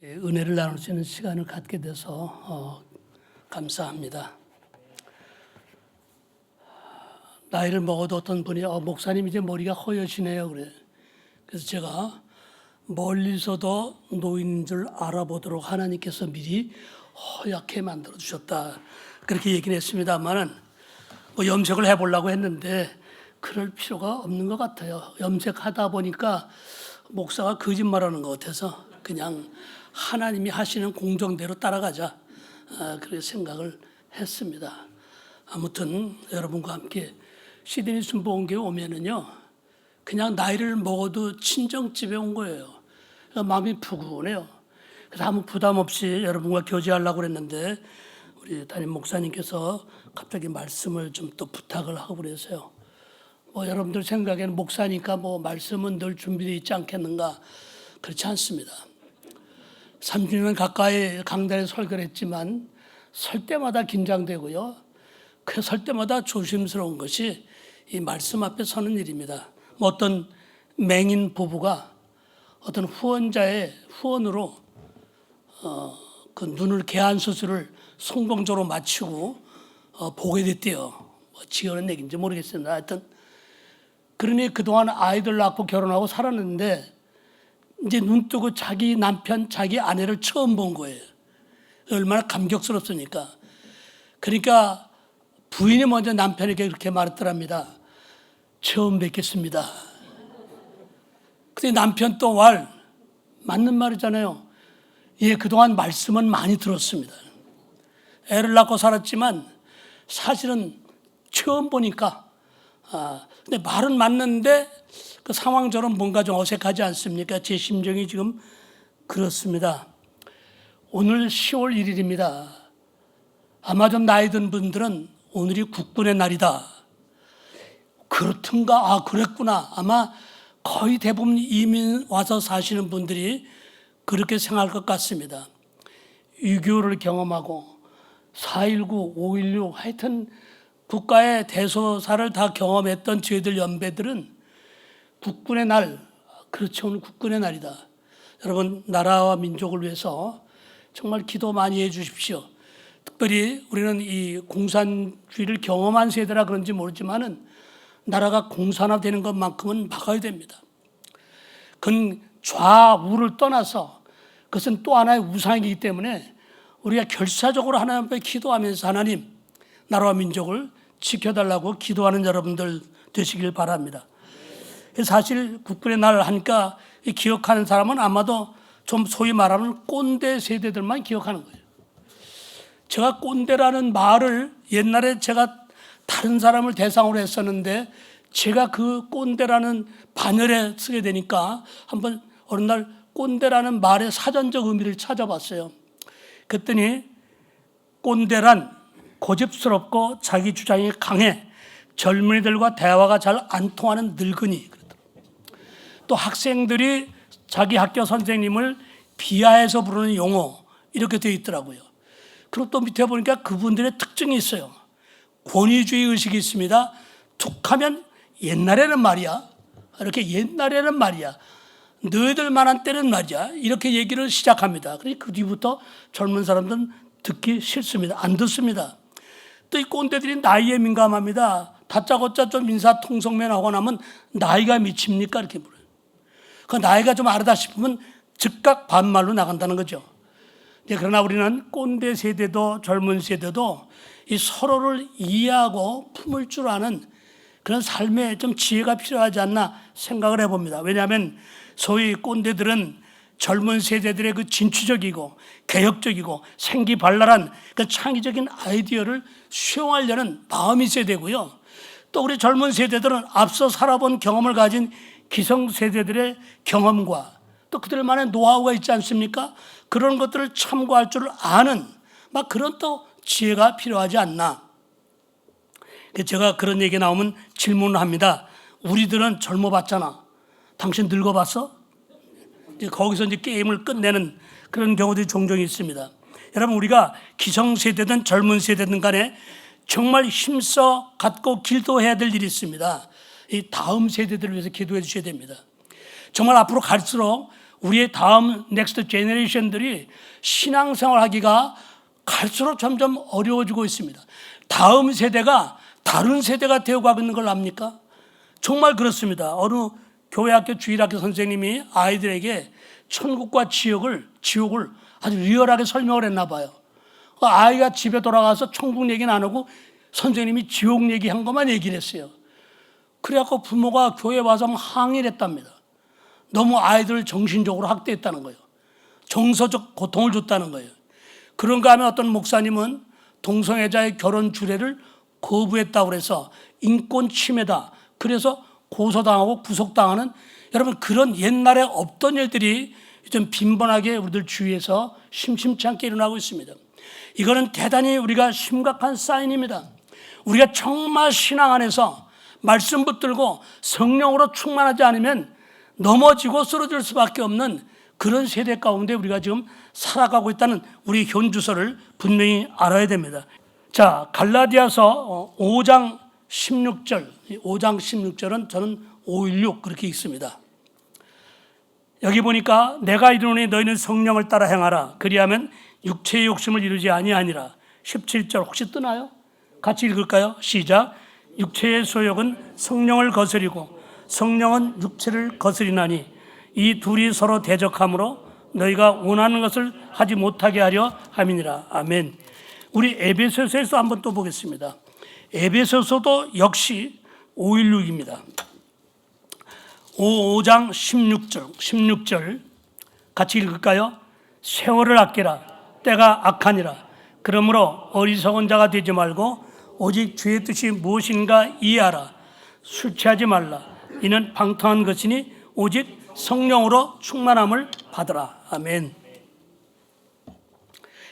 은혜를 나눌 수 있는 시간을 갖게 돼서 감사합니다. 나이를 먹어도 어떤 분이 목사님 이제 머리가 허여시네요 그래. 그래서 제가 멀리서도 노인인 줄 알아보도록 하나님께서 미리 허옇게 만들어 주셨다 그렇게 얘기는 했습니다만은 염색을 해보려고 했는데 그럴 필요가 없는 것 같아요. 염색하다 보니까 목사가 거짓말하는 것 같아서 그냥 하나님이 하시는 공정대로 따라가자 그렇게 생각을 했습니다. 아무튼 여러분과 함께 시드니 순복음교회 오면은요 그냥 나이를 먹어도 친정집에 온 거예요. 마음이 푸근해요. 그래서 아무 부담 없이 여러분과 교제하려고 그랬는데 우리 담임 목사님께서 갑자기 말씀을 좀 또 부탁을 하고 그래서요. 여러분들 생각에는 목사니까 말씀은 늘 준비되어 있지 않겠는가? 그렇지 않습니다. 30년 가까이 강단에 설교를 했지만 설 때마다 긴장되고요. 그 설 때마다 조심스러운 것이 이 말씀 앞에 서는 일입니다. 어떤 맹인 부부가 어떤 후원자의 후원으로 그 눈을 개한 수술을 성공적으로 마치고 보게 됐대요. 지어낸 얘기인지 모르겠습니다. 하여튼 그러니 그동안 아이들 낳고 결혼하고 살았는데 이제 눈 뜨고 자기 남편, 자기 아내를 처음 본 거예요. 얼마나 감격스럽습니까? 그러니까 부인이 먼저 남편에게 그렇게 말했더랍니다. 처음 뵙겠습니다. 근데 남편 또 맞는 말이잖아요. 예, 그동안 말씀은 많이 들었습니다. 애를 낳고 살았지만 사실은 처음 보니까 근데 말은 맞는데 그 상황처럼 뭔가 좀 어색하지 않습니까? 제 심정이 지금 그렇습니다. 오늘 10월 1일입니다. 아마 좀 나이 든 분들은 오늘이 국군의 날이다. 그렇든가? 그랬구나. 아마 거의 대부분 이민 와서 사시는 분들이 그렇게 생각할 것 같습니다. 6.25를 경험하고 4.19, 5.16 하여튼 국가의 대소사를 다 경험했던 저희들 연배들은 국군의 날, 그렇죠. 오늘 국군의 날이다. 여러분 나라와 민족을 위해서 정말 기도 많이 해 주십시오. 특별히 우리는 이 공산주의를 경험한 세대라 그런지 모르지만은 나라가 공산화되는 것만큼은 막아야 됩니다. 그건 좌우를 떠나서 그것은 또 하나의 우상이기 때문에 우리가 결사적으로 하나님 앞에 기도하면서 하나님 나라와 민족을 지켜달라고 기도하는 여러분들 되시길 바랍니다. 사실 국군의 날 하니까 기억하는 사람은 아마도 좀 소위 말하면 꼰대 세대들만 기억하는 거예요. 제가 꼰대라는 말을 옛날에 제가 다른 사람을 대상으로 했었는데 제가 그 꼰대라는 반열에 쓰게 되니까 한번 어느 날 꼰대라는 말의 사전적 의미를 찾아봤어요. 그랬더니 꼰대란 고집스럽고 자기 주장이 강해 젊은이들과 대화가 잘 안 통하는 늙은이. 또 학생들이 자기 학교 선생님을 비하해서 부르는 용어 이렇게 되어 있더라고요. 그리고 또 밑에 보니까 그분들의 특징이 있어요. 권위주의 의식이 있습니다. 툭하면 옛날에는 말이야. 이렇게 옛날에는 말이야. 너희들 만한 때는 말이야. 이렇게 얘기를 시작합니다. 그러니까 그 뒤부터 젊은 사람들은 듣기 싫습니다. 안 듣습니다. 또 이 꼰대들이 나이에 민감합니다. 다짜고짜 좀 인사통성면 하고 나면 나이가 미칩니까? 이렇게 물어요. 그 나이가 좀 아르다 싶으면 즉각 반말로 나간다는 거죠. 그러나 우리는 꼰대 세대도 젊은 세대도 이 서로를 이해하고 품을 줄 아는 그런 삶에 좀 지혜가 필요하지 않나 생각을 해봅니다. 왜냐하면 소위 꼰대들은 젊은 세대들의 그 진취적이고 개혁적이고 생기발랄한 그 창의적인 아이디어를 수용하려는 마음이 있어야 되고요. 또 우리 젊은 세대들은 앞서 살아본 경험을 가진 기성세대들의 경험과 또 그들만의 노하우가 있지 않습니까? 그런 것들을 참고할 줄 아는 그런 또 지혜가 필요하지 않나. 제가 그런 얘기 나오면 질문을 합니다. 우리들은 젊어봤잖아. 당신 늙어봤어? 거기서 이제 게임을 끝내는 그런 경우들이 종종 있습니다. 여러분 우리가 기성세대든 젊은 세대든 간에 정말 힘써 갖고 기도해야 될 일이 있습니다. 이 다음 세대들을 위해서 기도해 주셔야 됩니다. 정말 앞으로 갈수록 우리의 다음 넥스트 제너레이션들이 신앙생활 하기가 갈수록 점점 어려워지고 있습니다. 다음 세대가 다른 세대가 되어가고 있는 걸 압니까? 정말 그렇습니다. 어느 교회학교 주일학교 선생님이 아이들에게 천국과 지옥을 아주 리얼하게 설명을 했나 봐요. 아이가 집에 돌아가서 천국 얘기는 안 하고 선생님이 지옥 얘기한 것만 얘기를 했어요. 그래갖고 부모가 교회에 와서 항의를 했답니다. 너무 아이들을 정신적으로 학대했다는 거예요. 정서적 고통을 줬다는 거예요. 그런가 하면 어떤 목사님은 동성애자의 결혼 주례를 거부했다고 해서 인권 침해다. 그래서 고소당하고 구속당하는, 여러분 그런 옛날에 없던 일들이 좀 빈번하게 우리들 주위에서 심심치 않게 일어나고 있습니다. 이거는 대단히 우리가 심각한 사인입니다. 우리가 정말 신앙 안에서 말씀 붙들고 성령으로 충만하지 않으면 넘어지고 쓰러질 수밖에 없는 그런 세대 가운데 우리가 지금 살아가고 있다는 우리 현주소를 분명히 알아야 됩니다. 자, 갈라디아서 5장 16절, 5장 16절은 저는 516 그렇게 읽습니다. 여기 보니까 내가 이르노니 너희는 성령을 따라 행하라. 그리하면 육체의 욕심을 이루지 아니하니라. 17절 혹시 뜨나요? 같이 읽을까요? 시작. 육체의 소욕은 성령을 거스리고 성령은 육체를 거스리나니 이 둘이 서로 대적하므로 너희가 원하는 것을 하지 못하게 하려 함이니라. 아멘. 우리 에베소서에서 한번 또 보겠습니다. 에베소서도 역시 516입니다. 5장 16절 같이 읽을까요? 세월을 아끼라. 때가 악하니라. 그러므로 어리석은 자가 되지 말고 오직 주의 뜻이 무엇인가 이해하라. 술 취하지 말라. 이는 방탕한 것이니 오직 성령으로 충만함을 받으라. 아멘.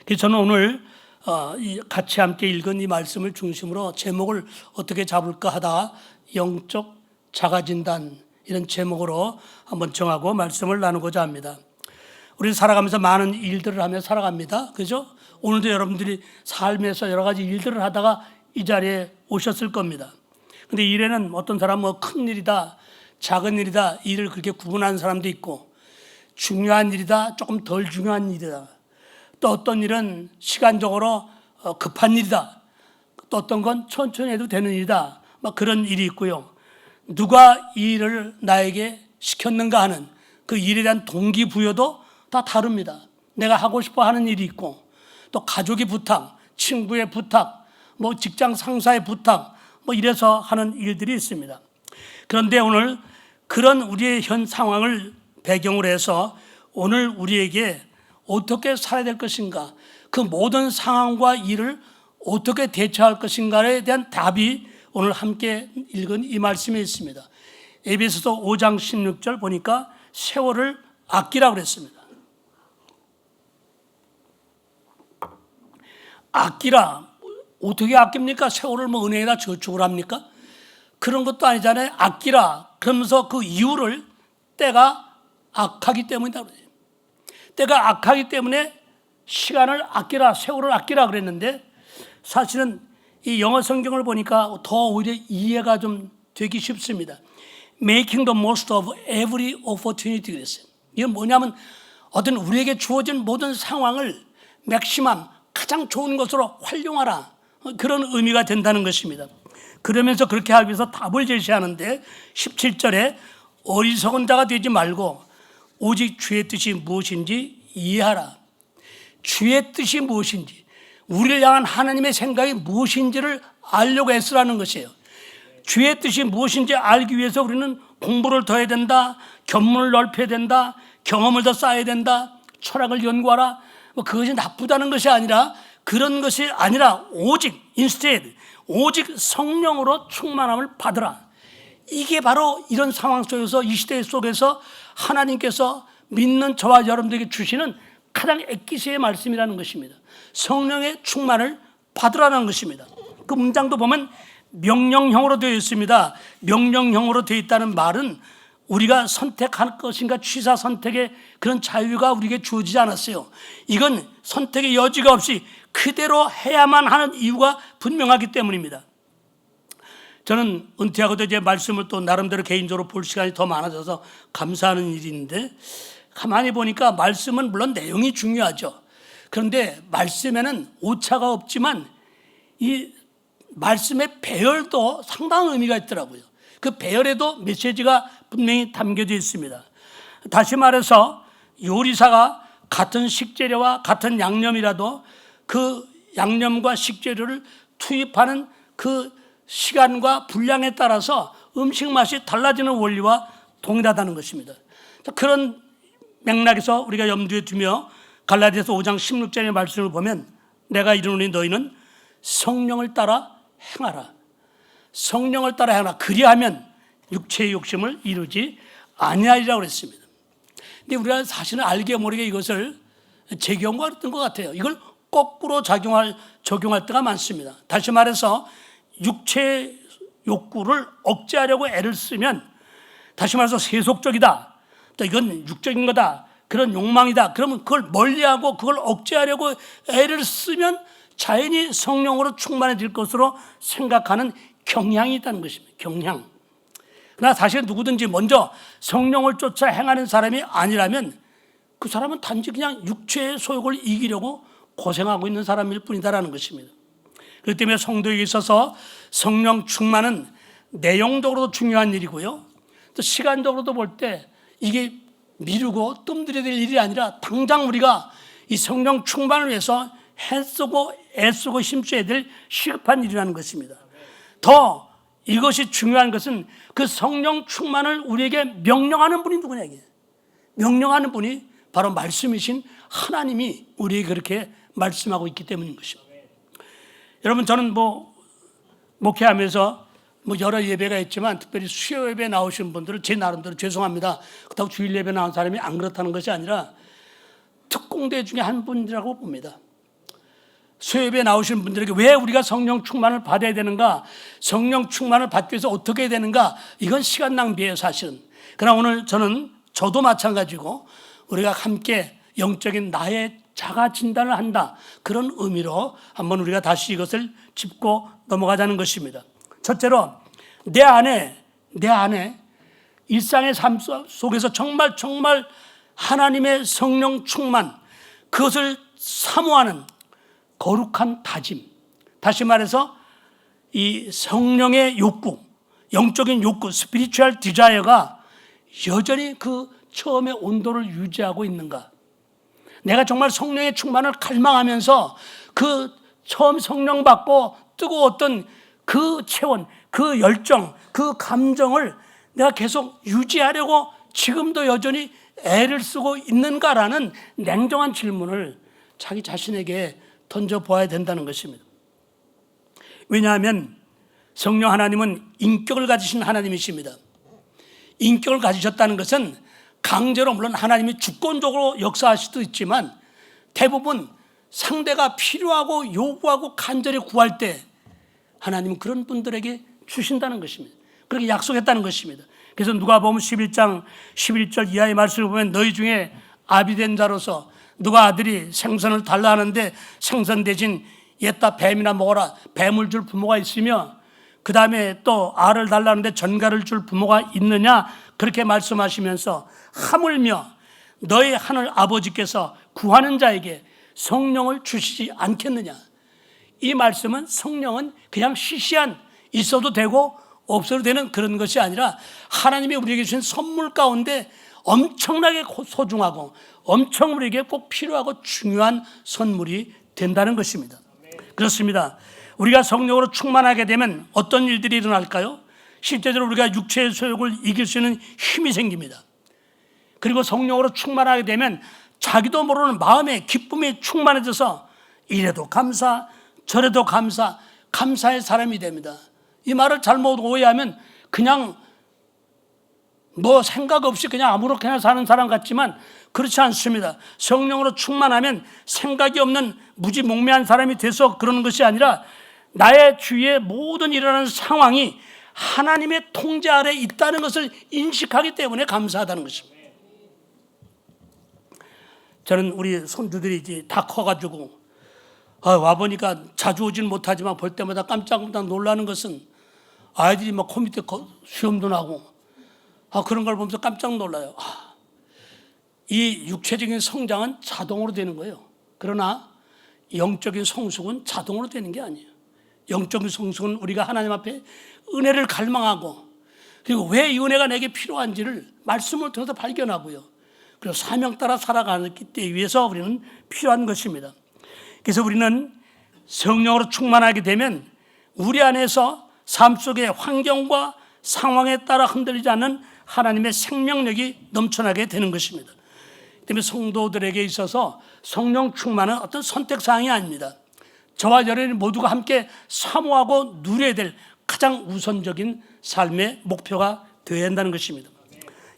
그래서 저는 오늘 같이 함께 읽은 이 말씀을 중심으로 제목을 어떻게 잡을까 하다가 영적 자가진단 이런 제목으로 한번 정하고 말씀을 나누고자 합니다. 우리 살아가면서 많은 일들을 하며 살아갑니다. 그죠? 오늘도 여러분들이 삶에서 여러 가지 일들을 하다가 이 자리에 오셨을 겁니다. 근데 일에는 어떤 사람은 큰 일이다, 작은 일이다, 일을 그렇게 구분하는 사람도 있고, 중요한 일이다, 조금 덜 중요한 일이다. 또 어떤 일은 시간적으로 급한 일이다. 또 어떤 건 천천히 해도 되는 일이다. 막 그런 일이 있고요. 누가 이 일을 나에게 시켰는가 하는 그 일에 대한 동기부여도 다 다릅니다. 내가 하고 싶어 하는 일이 있고, 또 가족의 부탁, 친구의 부탁, 뭐 직장 상사의 부탁, 뭐 이래서 하는 일들이 있습니다. 그런데 오늘 그런 우리의 현 상황을 배경으로 해서 오늘 우리에게 어떻게 살아야 될 것인가, 그 모든 상황과 일을 어떻게 대처할 것인가에 대한 답이 오늘 함께 읽은 이 말씀에 있습니다. 에베소서 5장 16절 보니까 세월을 아끼라고 그랬습니다. 아끼라. 어떻게 아낍니까? 세월을 뭐 은행에다 저축을 합니까? 그런 것도 아니잖아요. 아끼라. 그러면서 그 이유를 때가 악하기 때문이다. 때가 악하기 때문에 시간을 아끼라, 세월을 아끼라 그랬는데 사실은 이 영어 성경을 보니까 더 오히려 이해가 좀 되기 쉽습니다. Making the most of every opportunity 그랬어요. 이건 뭐냐면 어떤 우리에게 주어진 모든 상황을 맥시멈, 가장 좋은 것으로 활용하라. 그런 의미가 된다는 것입니다. 그러면서 그렇게 하기 위해서 답을 제시하는데 17절에 어리석은 자가 되지 말고 오직 주의 뜻이 무엇인지 이해하라. 주의 뜻이 무엇인지, 우리를 향한 하나님의 생각이 무엇인지를 알려고 애쓰라는 것이에요. 주의 뜻이 무엇인지 알기 위해서 우리는 공부를 더 해야 된다, 견문을 넓혀야 된다, 경험을 더 쌓아야 된다, 철학을 연구하라. 뭐 그것이 나쁘다는 것이 아니라, 그런 것이 아니라 오직 instead 오직 성령으로 충만함을 받으라. 이게 바로 이런 상황 속에서, 이 시대 속에서 하나님께서 믿는 저와 여러분들에게 주시는 가장 액기스의 말씀이라는 것입니다. 성령의 충만을 받으라는 것입니다. 그 문장도 보면 명령형으로 되어 있습니다. 명령형으로 되어 있다는 말은 우리가 선택할 것인가 취사 선택의 그런 자유가 우리에게 주어지지 않았어요. 이건 선택의 여지가 없이 그대로 해야만 하는 이유가 분명하기 때문입니다. 저는 은퇴하고도 이제 말씀을 또 나름대로 개인적으로 볼 시간이 더 많아져서 감사하는 일인데, 가만히 보니까 말씀은 물론 내용이 중요하죠. 그런데 말씀에는 오차가 없지만 이 말씀의 배열도 상당한 의미가 있더라고요. 그 배열에도 메시지가 분명히 담겨져 있습니다. 다시 말해서 요리사가 같은 식재료와 같은 양념이라도 그 양념과 식재료를 투입하는 그 시간과 분량에 따라서 음식 맛이 달라지는 원리와 동일하다는 것입니다. 그런 맥락에서 우리가 염두에 두며 갈라디아서 5장 16절의 말씀을 보면 내가 이르노니 너희는 성령을 따라 행하라. 성령을 따라 행하라. 그리하면 육체의 욕심을 이루지 아니하리라고 그랬습니다. 근데 우리가 사실은 알게 모르게 이것을 적용했던 것 같아요. 이걸 거꾸로 적용할 때가 많습니다. 다시 말해서 육체의 욕구를 억제하려고 애를 쓰면, 다시 말해서 세속적이다, 또 이건 육적인 거다, 그런 욕망이다, 그러면 그걸 멀리하고 그걸 억제하려고 애를 쓰면 자연히 성령으로 충만해질 것으로 생각하는 경향이 있다는 것입니다. 경향. 그러나 사실 누구든지 먼저 성령을 쫓아 행하는 사람이 아니라면 그 사람은 단지 그냥 육체의 소욕을 이기려고 고생하고 있는 사람일 뿐이다라는 것입니다. 그렇기 때문에 성도에게 있어서 성령 충만은 내용적으로도 중요한 일이고요, 또 시간적으로도 볼 때 이게 미루고 뜸들여야 될 일이 아니라 당장 우리가 이 성령 충만을 위해서 애쓰고 힘써야 될 시급한 일이라는 것입니다. 더 이것이 중요한 것은 그 성령 충만을 우리에게 명령하는 분이 누구냐, 이게. 명령하는 분이 바로 말씀이신 하나님이 우리에게 그렇게 말씀하고 있기 때문인 것입니다. 여러분, 저는 목회하면서 여러 예배가 있지만 특별히 수요 예배 나오신 분들은 제 나름대로 죄송합니다. 그렇다고 주일 예배 나온 사람이 안 그렇다는 것이 아니라 특공대 중에 한 분이라고 봅니다. 수요 예배 나오신 분들에게 왜 우리가 성령 충만을 받아야 되는가, 성령 충만을 받기 위해서 어떻게 해야 되는가, 이건 시간 낭비예요, 사실은. 그러나 오늘 저도 마찬가지고 우리가 함께 영적인 나의 자가 진단을 한다, 그런 의미로 한번 우리가 다시 이것을 짚고 넘어가자는 것입니다. 첫째로 내 안에 일상의 삶 속에서 정말 하나님의 성령 충만, 그것을 사모하는 거룩한 다짐, 다시 말해서 이 성령의 욕구, 영적인 욕구, 스피리추얼 디자이어가 여전히 그 처음의 온도를 유지하고 있는가. 내가 정말 성령의 충만을 갈망하면서 그 처음 성령 받고 뜨거웠던 그 체온, 그 열정, 그 감정을 내가 계속 유지하려고 지금도 여전히 애를 쓰고 있는가라는 냉정한 질문을 자기 자신에게 던져보아야 된다는 것입니다. 왜냐하면 성령 하나님은 인격을 가지신 하나님이십니다. 인격을 가지셨다는 것은 강제로, 물론 하나님이 주권적으로 역사할 수도 있지만 대부분 상대가 필요하고 요구하고 간절히 구할 때 하나님은 그런 분들에게 주신다는 것입니다. 그렇게 약속했다는 것입니다. 그래서 누가복음 11장 11절 이하의 말씀을 보면 너희 중에 아비된 자로서 누가 아들이 생선을 달라 하는데 생선 대신 옛다 뱀이나 먹어라, 뱀을 줄 부모가 있으며 그 다음에 또 알을 달라 하는데 전갈을 줄 부모가 있느냐, 그렇게 말씀하시면서 하물며 너희 하늘 아버지께서 구하는 자에게 성령을 주시지 않겠느냐. 이 말씀은 성령은 그냥 시시한, 있어도 되고 없어도 되는 그런 것이 아니라 하나님이 우리에게 주신 선물 가운데 엄청나게 소중하고 엄청 우리에게 꼭 필요하고 중요한 선물이 된다는 것입니다. 그렇습니다. 우리가 성령으로 충만하게 되면 어떤 일들이 일어날까요? 실제적으로 우리가 육체의 소욕을 이길 수 있는 힘이 생깁니다. 그리고 성령으로 충만하게 되면 자기도 모르는 마음의 기쁨이 충만해져서 이래도 감사, 저래도 감사, 감사의 사람이 됩니다. 이 말을 잘못 오해하면 그냥 생각 없이 그냥 아무렇게나 사는 사람 같지만 그렇지 않습니다. 성령으로 충만하면 생각이 없는 무지몽매한 사람이 돼서 그러는 것이 아니라 나의 주위에 모든 일어나는 상황이 하나님의 통제 아래 있다는 것을 인식하기 때문에 감사하다는 것입니다. 저는 우리 손주들이 이제 다 커가지고 와보니까 자주 오지는 못하지만 볼 때마다 깜짝깜짝 놀라는 것은 아이들이 막 컴퓨터 수염도 나고 그런 걸 보면서 깜짝 놀라요. 이 육체적인 성장은 자동으로 되는 거예요. 그러나 영적인 성숙은 자동으로 되는 게 아니에요. 영적인 성숙은 우리가 하나님 앞에 은혜를 갈망하고, 그리고 왜 이 은혜가 내게 필요한지를 말씀을 통해서 발견하고요. 그리고 사명 따라 살아가기 위해서 우리는 필요한 것입니다. 그래서 우리는 성령으로 충만하게 되면 우리 안에서 삶 속의 환경과 상황에 따라 흔들리지 않는 하나님의 생명력이 넘쳐나게 되는 것입니다. 때문에 성도들에게 있어서 성령 충만은 어떤 선택사항이 아닙니다. 저와 여러분 모두가 함께 사모하고 누려야 될 가장 우선적인 삶의 목표가 되어야 한다는 것입니다.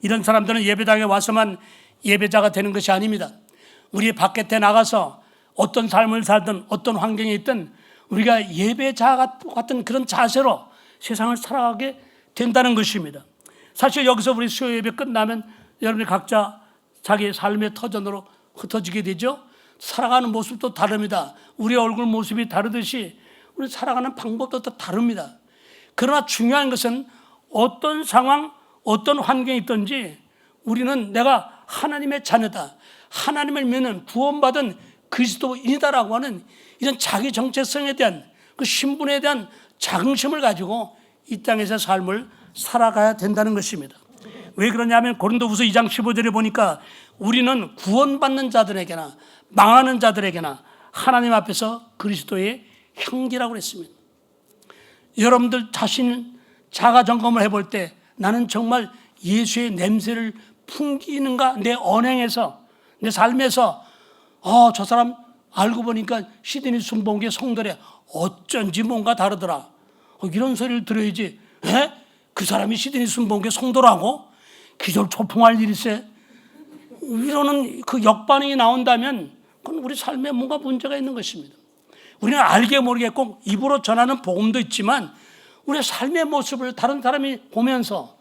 이런 사람들은 예배당에 와서만 예배자가 되는 것이 아닙니다. 우리 밖에 나가서 어떤 삶을 살든 어떤 환경에 있든 우리가 예배자 같은 그런 자세로 세상을 살아가게 된다는 것입니다. 사실 여기서 우리 수요 예배 끝나면 여러분이 각자 자기의 삶의 터전으로 흩어지게 되죠. 살아가는 모습도 다릅니다. 우리 얼굴 모습이 다르듯이 우리 살아가는 방법도 또 다릅니다. 그러나 중요한 것은 어떤 상황, 어떤 환경이 있든지 우리는 내가 하나님의 자녀다, 하나님을 믿는 구원받은 그리스도인이다라고 하는 이런 자기 정체성에 대한 그 신분에 대한 자긍심을 가지고 이 땅에서 삶을 살아가야 된다는 것입니다. 왜 그러냐면 고린도후서 2장 15절에 보니까 우리는 구원받는 자들에게나 망하는 자들에게나 하나님 앞에서 그리스도의 형제라고 했습니다. 여러분들 자신 자가 점검을 해볼 때 나는 정말 예수의 냄새를 풍기는가? 내 언행에서, 내 삶에서 저 사람 알고 보니까 시드니 순복음교회 성도래, 어쩐지 뭔가 다르더라. 이런 소리를 들어야지. 그 사람이 시드니 순복음교회 성도라고? 기절 초풍할 일일세? 이러는 그 역반응이 나온다면 그건 우리 삶에 뭔가 문제가 있는 것입니다. 우리는 알게 모르게 꼭 입으로 전하는 복음도 있지만 우리의 삶의 모습을 다른 사람이 보면서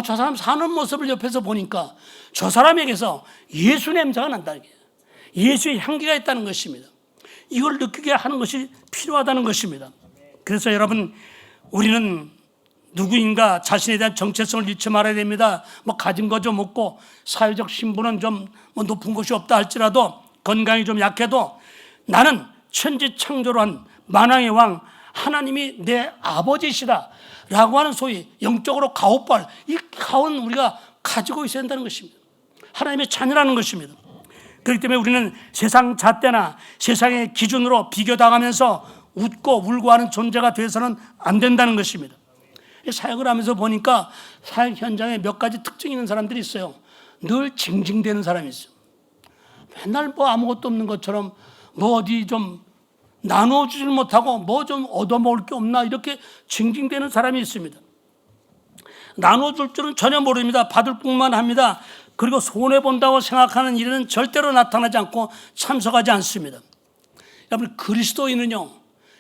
저 사람 사는 모습을 옆에서 보니까 저 사람에게서 예수 냄새가 난다는 게, 예수의 향기가 있다는 것입니다. 이걸 느끼게 하는 것이 필요하다는 것입니다. 그래서 여러분, 우리는 누구인가 자신에 대한 정체성을 잃지 말아야 됩니다. 가진 거 좀 없고 사회적 신분은 좀 높은 것이 없다 할지라도, 건강이 좀 약해도 나는 천지 창조로 한 만왕의 왕 하나님이 내 아버지시다 라고 하는 소위 영적으로 가오빨, 이 가오는 우리가 가지고 있어야 한다는 것입니다. 하나님의 자녀라는 것입니다. 그렇기 때문에 우리는 세상 잣대나 세상의 기준으로 비교당하면서 웃고 울고 하는 존재가 되어서는 안 된다는 것입니다. 사역을 하면서 보니까 사역 현장에 몇 가지 특징이 있는 사람들이 있어요. 늘 징징대는 사람이 있어요. 맨날 아무것도 없는 것처럼 어디 좀 나눠주질 못하고 좀 얻어먹을 게 없나 이렇게 징징대는 사람이 있습니다. 나눠줄 줄은 전혀 모릅니다. 받을 뿐만 합니다. 그리고 손해본다고 생각하는 일은 절대로 나타나지 않고 참석하지 않습니다. 여러분, 그리스도인은요,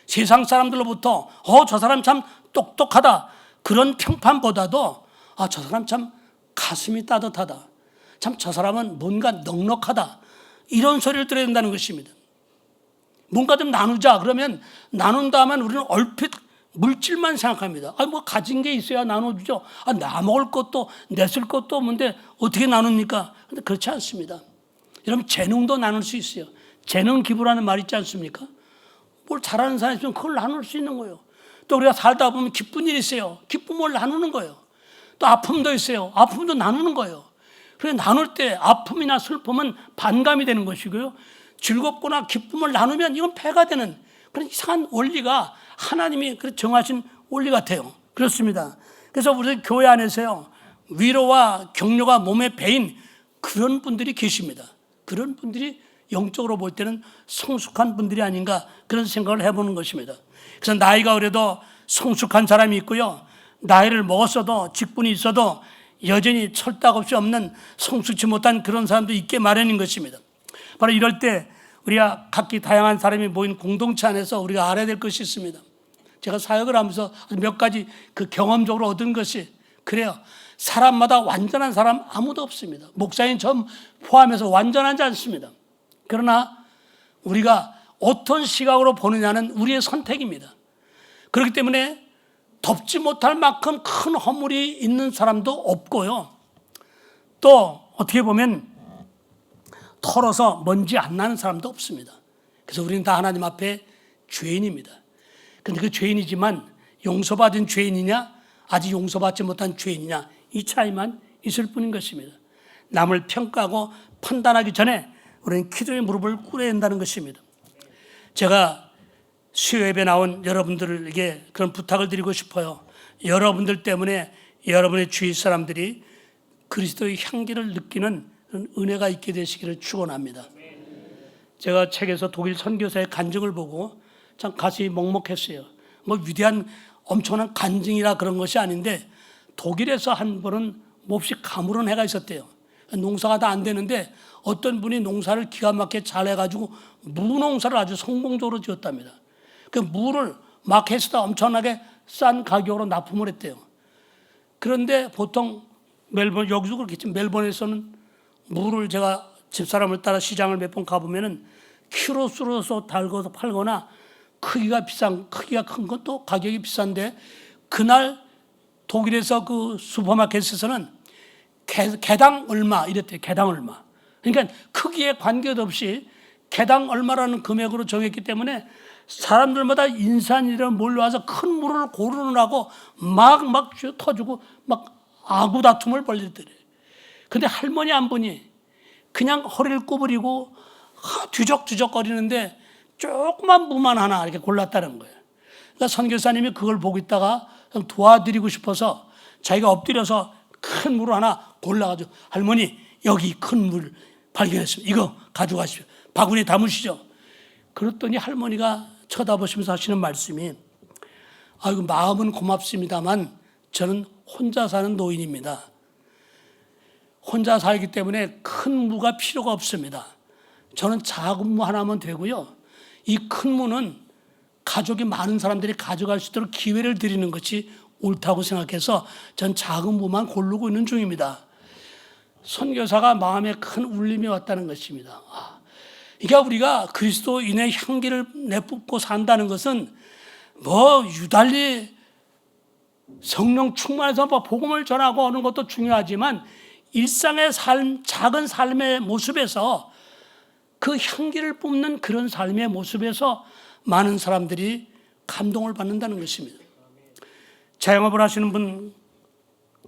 세상 사람들로부터 저 사람 참 똑똑하다 그런 평판보다도 저 사람 참 가슴이 따뜻하다, 참 저 사람은 뭔가 넉넉하다, 이런 소리를 들어야 된다는 것입니다. 뭔가 좀 나누자 그러면 나눈다 하면 우리는 얼핏 물질만 생각합니다. 가진 게 있어야 나눠주죠. 나 먹을 것도 내 쓸 것도 없는데 어떻게 나눕니까? 근데 그렇지 않습니다. 여러분, 재능도 나눌 수 있어요. 재능 기부라는 말 있지 않습니까? 뭘 잘하는 사람이 있으면 그걸 나눌 수 있는 거예요. 또 우리가 살다 보면 기쁜 일이 있어요. 기쁨을 나누는 거예요. 또 아픔도 있어요. 아픔도 나누는 거예요. 그래서 나눌 때 아픔이나 슬픔은 반감이 되는 것이고요, 즐겁거나 기쁨을 나누면 이건 배가 되는 그런 이상한 원리가 하나님이 정하신 원리 같아요. 그렇습니다. 그래서 우리 교회 안에서요, 위로와 격려가 몸에 배인 그런 분들이 계십니다. 그런 분들이 영적으로 볼 때는 성숙한 분들이 아닌가 그런 생각을 해보는 것입니다. 그래서 나이가 어려도 성숙한 사람이 있고요, 나이를 먹었어도 직분이 있어도 여전히 철딱없이 없는 성숙치 못한 그런 사람도 있게 마련인 것입니다. 바로 이럴 때 우리가 각기 다양한 사람이 모인 공동체 안에서 우리가 알아야 될 것이 있습니다. 제가 사역을 하면서 몇 가지 그 경험적으로 얻은 것이 그래요. 사람마다 완전한 사람 아무도 없습니다. 목사님 저 포함해서 완전하지 않습니다. 그러나 우리가 어떤 시각으로 보느냐는 우리의 선택입니다. 그렇기 때문에 덮지 못할 만큼 큰 허물이 있는 사람도 없고요, 또 어떻게 보면 털어서 먼지 안 나는 사람도 없습니다. 그래서 우리는 다 하나님 앞에 죄인입니다. 그런데 그 죄인이지만 용서받은 죄인이냐 아직 용서받지 못한 죄인이냐 이 차이만 있을 뿐인 것입니다. 남을 평가하고 판단하기 전에 우리는 기도의 무릎을 꿇어야 한다는 것입니다. 제가 수요예배 나온 여러분들에게 그런 부탁을 드리고 싶어요. 여러분들 때문에 여러분의 주위 사람들이 그리스도의 향기를 느끼는 그런 은혜가 있게 되시기를 축원합니다. 제가 책에서 독일 선교사의 간증을 보고 참 가슴이 먹먹했어요. 뭐 위대한 엄청난 간증이라 그런 것이 아닌데 독일에서 한 번은 몹시 가물은 해가 있었대요. 농사가 다 안 되는데 어떤 분이 농사를 기가 막히게 잘 해가지고 무농사를 아주 성공적으로 지었답니다. 그 무를 마켓에다 엄청나게 싼 가격으로 납품을 했대요. 그런데 보통 멜번, 여기도 그렇겠지. 멜번에서는 무를 제가 집사람을 따라 시장을 몇 번 가보면은 키로수로 달궈서 팔거나 크기가 큰 것도 가격이 비싼데 그날 독일에서 그 슈퍼마켓에서는 개당 얼마 이랬대요. 개당 얼마. 그러니까 크기에 관계없이 개당 얼마라는 금액으로 정했기 때문에 사람들마다 인산이라 몰려와서 큰 물을 고르느라고 막 터지고 막 아구 다툼을 벌였더래. 근데 할머니 한 분이 그냥 허리를 구부리고 뒤적뒤적 거리는데 조그만 무만 하나 이렇게 골랐다는 거예요. 그러니까 선교사님이 그걸 보고 있다가 도와드리고 싶어서 자기가 엎드려서 큰 물을 하나 골라가지고 할머니 여기 큰 물 발견했습니다. 이거 가져가십시오. 바구니에 담으시죠. 그랬더니 할머니가 쳐다보시면서 하시는 말씀이 아이고 마음은 고맙습니다만 저는 혼자 사는 노인입니다. 혼자 살기 때문에 큰 무가 필요가 없습니다. 저는 작은 무 하나면 되고요. 이 큰 무는 가족이 많은 사람들이 가져갈 수 있도록 기회를 드리는 것이 옳다고 생각해서 전 작은 무만 고르고 있는 중입니다. 선교사가 마음에 큰 울림이 왔다는 것입니다. 그러니까 우리가 그리스도인의 향기를 내뿜고 산다는 것은 뭐 유달리 성령 충만해서 복음을 전하고 하는 것도 중요하지만 일상의 삶, 작은 삶의 모습에서 그 향기를 뿜는 그런 삶의 모습에서 많은 사람들이 감동을 받는다는 것입니다. 자영업을 하시는 분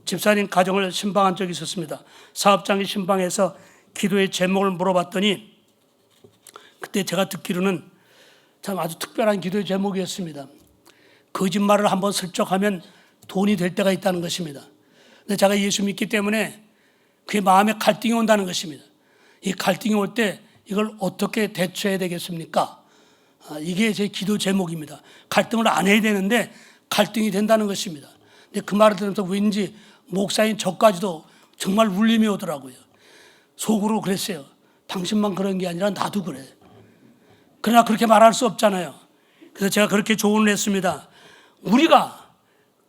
집사님 가정을 신방한 적이 있었습니다. 사업장이 신방해서 기도의 제목을 물어봤더니 그때 제가 듣기로는 참 아주 특별한 기도의 제목이었습니다. 거짓말을 한번 슬쩍 하면 돈이 될 때가 있다는 것입니다. 근데 제가 예수 믿기 때문에 그게 마음에 갈등이 온다는 것입니다. 이 갈등이 올 때 이걸 어떻게 대처해야 되겠습니까? 이게 제 기도 제목입니다. 갈등을 안 해야 되는데 갈등이 된다는 것입니다. 근데 그 말을 들으면서 왠지 목사인 저까지도 정말 울림이 오더라고요. 속으로 그랬어요. 당신만 그런 게 아니라 나도 그래. 그러나 그렇게 말할 수 없잖아요. 그래서 제가 그렇게 조언을 했습니다. 우리가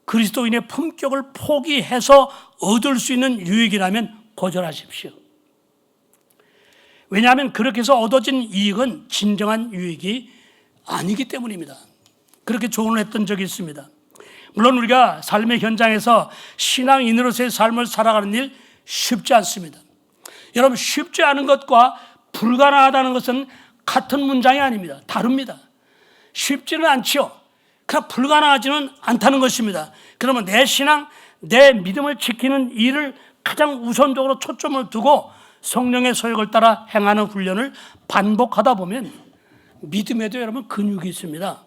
그리스도인의 품격을 포기해서 얻을 수 있는 유익이라면 거절하십시오. 왜냐하면 그렇게 해서 얻어진 이익은 진정한 유익이 아니기 때문입니다. 그렇게 조언을 했던 적이 있습니다. 물론 우리가 삶의 현장에서 신앙인으로서의 삶을 살아가는 일 쉽지 않습니다. 여러분 쉽지 않은 것과 불가능하다는 것은 같은 문장이 아닙니다. 다릅니다. 쉽지는 않지요. 그러나 불가능하지는 않다는 것입니다. 그러면 내 신앙, 내 믿음을 지키는 일을 가장 우선적으로 초점을 두고 성령의 소욕을 따라 행하는 훈련을 반복하다 보면 믿음에도 여러분 근육이 있습니다.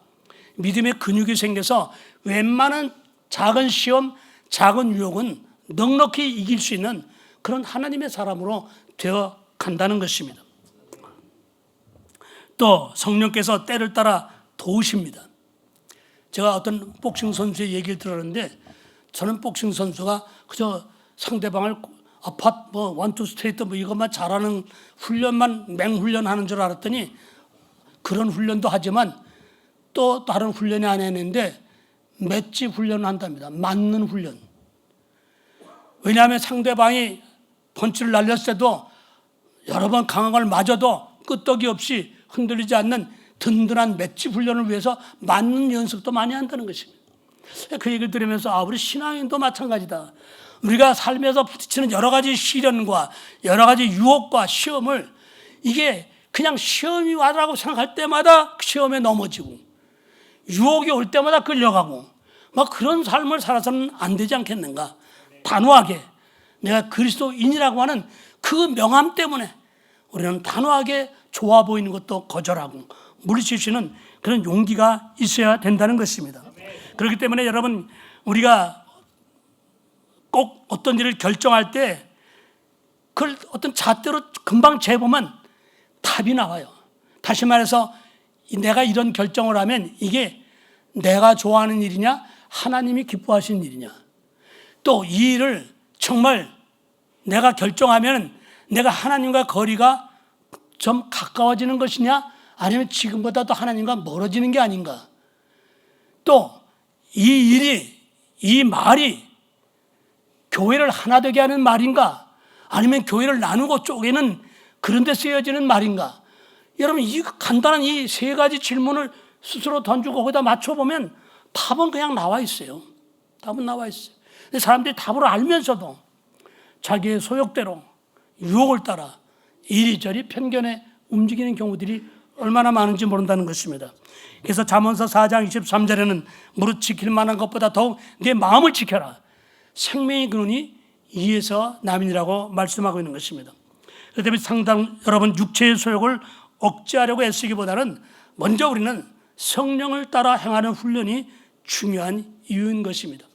믿음의 근육이 생겨서 웬만한 작은 시험, 작은 유혹은 넉넉히 이길 수 있는 그런 하나님의 사람으로 되어 간다는 것입니다. 또 성령께서 때를 따라 도우십니다. 제가 어떤 복싱 선수의 얘기를 들었는데 저는 복싱 선수가 그저 상대방을 아팟 뭐 원투 스트레이트 뭐 이것만 잘하는 훈련만 맹훈련하는 줄 알았더니 그런 훈련도 하지만 또 다른 훈련이 안 했는데 맷집 훈련을 한답니다. 맞는 훈련. 왜냐하면 상대방이 펀치를 날렸을 때도 여러 번 강한 걸 맞아도 끄떡이 없이 흔들리지 않는 든든한 맷집 훈련을 위해서 맞는 연습도 많이 한다는 것입니다. 그 얘기를 들으면서 우리 신앙인도 마찬가지다. 우리가 삶에서 부딪히는 여러 가지 시련과 여러 가지 유혹과 시험을 이게 그냥 시험이 와라고 생각할 때마다 시험에 넘어지고 유혹이 올 때마다 끌려가고 막 그런 삶을 살아서는 안 되지 않겠는가. 단호하게 내가 그리스도인이라고 하는 그 명함 때문에 우리는 단호하게 좋아 보이는 것도 거절하고 물리치시는 그런 용기가 있어야 된다는 것입니다. 그렇기 때문에 여러분, 우리가 꼭 어떤 일을 결정할 때 그걸 어떤 잣대로 금방 재보면 답이 나와요. 다시 말해서 내가 이런 결정을 하면 이게 내가 좋아하는 일이냐, 하나님이 기뻐하시는 일이냐, 또 이 일을 정말 내가 결정하면 내가 하나님과 거리가 좀 가까워지는 것이냐, 아니면 지금보다 더 하나님과 멀어지는 게 아닌가, 또 이 일이, 이 말이 교회를 하나 되게 하는 말인가, 아니면 교회를 나누고 쪼개는 그런 데 쓰여지는 말인가. 여러분, 이 간단한 이 세 가지 질문을 스스로 던지고 거기다 맞춰보면 답은 그냥 나와 있어요. 답은 나와 있어요. 근데 사람들이 답을 알면서도 자기의 소욕대로 유혹을 따라 이리저리 편견에 움직이는 경우들이 얼마나 많은지 모른다는 것입니다. 그래서 잠언서 4장 23절에는 무릇 지킬 만한 것보다 더욱 내 마음을 지켜라. 생명의 근원이 이에서 남이니라고 말씀하고 있는 것입니다. 그렇기 때문에 상당 여러분, 육체의 소욕을 억제하려고 애쓰기보다는 먼저 우리는 성령을 따라 행하는 훈련이 중요한 이유인 것입니다.